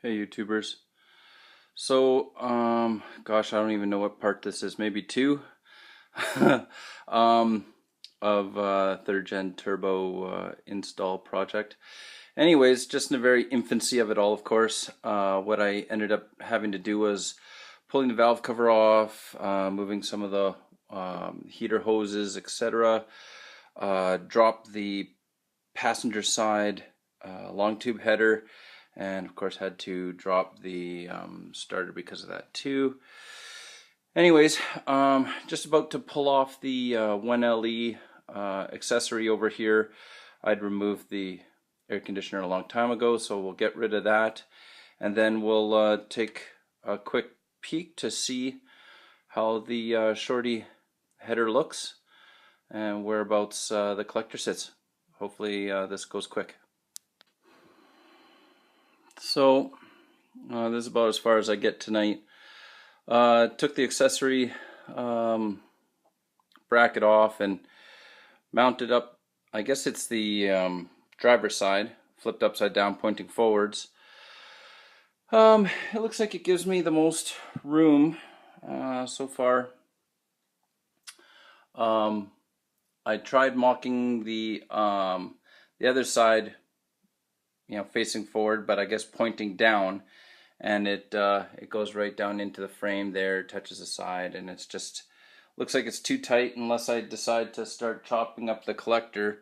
Hey YouTubers. So, gosh, I don't even know what part this is. Maybe two um, of third gen turbo install project. Anyways, just in the very infancy of it all, of course, what I ended up having to do was pulling the valve cover off, moving some of the heater hoses, etc. Drop the passenger side long tube header, and of course had to drop the starter because of that too. Anyways, just about to pull off the 1LE accessory over here. I'd removed the air conditioner a long time ago, so we'll get rid of that, and then we'll take a quick peek to see how the shorty header looks and whereabouts the collector sits. Hopefully this goes quick. So this is about as far as I get tonight. Took the accessory bracket off and mounted up. I guess it's the driver's side, flipped upside down, pointing forwards. It looks like it gives me the most room so far. I tried mocking the other side, facing forward, but I guess pointing down, and it goes right down into the frame there, touches the side, and it's just looks like it's too tight unless I decide to start chopping up the collector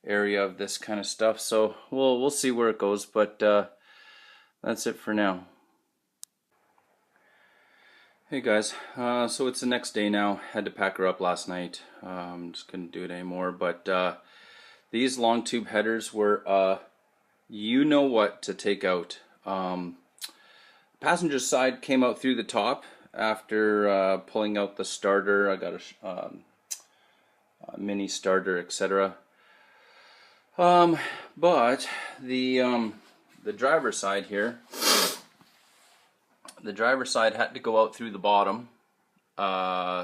area of this kind of stuff. So we'll see where it goes, but that's it for now. Hey guys, so it's the next day now. Had to pack her up last night. Just couldn't do it anymore. But these long tube headers were, you know what to take out. Passenger side came out through the top after pulling out the starter. I got a mini starter, etc. But the driver's side here. The driver's side had to go out through the bottom,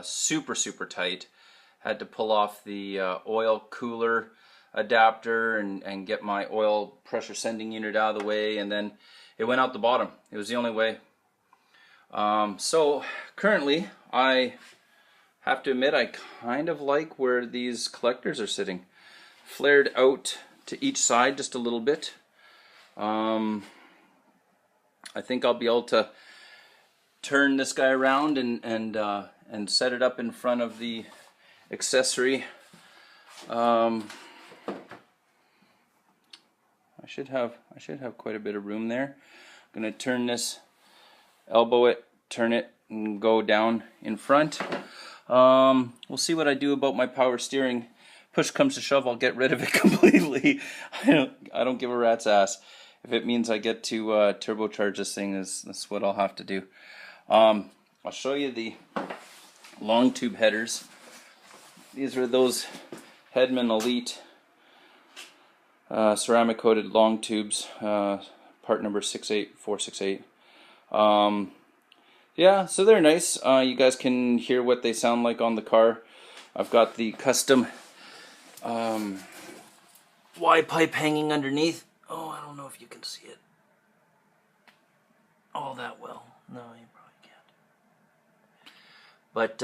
super tight. Had to pull off the oil cooler adapter and get my oil pressure sending unit out of the way, and then it went out the bottom. It was the only way. So currently, I have to admit, I kind of like where these collectors are sitting. Flared out to each side just a little bit. I think I'll be able to turn this guy around and set it up in front of the accessory. I should have quite a bit of room there. I'm gonna turn this, elbow it, turn it, and go down in front. We'll see what I do about my power steering. Push comes to shove, I'll get rid of it completely. I don't give a rat's ass. If it means I get to turbocharge this thing, that's what I'll have to do. I'll show you the long tube headers. These are those Hedman Elite ceramic coated long tubes, part number 68468. Yeah, so they're nice. You guys can hear what they sound like on the car. I've got the custom Y pipe hanging underneath. Oh, I don't know if you can see it all that well. No, you probably can't. But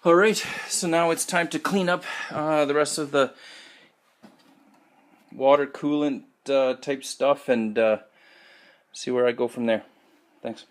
alright, so now it's time to clean up the rest of the water coolant type stuff and see where I go from there. Thanks.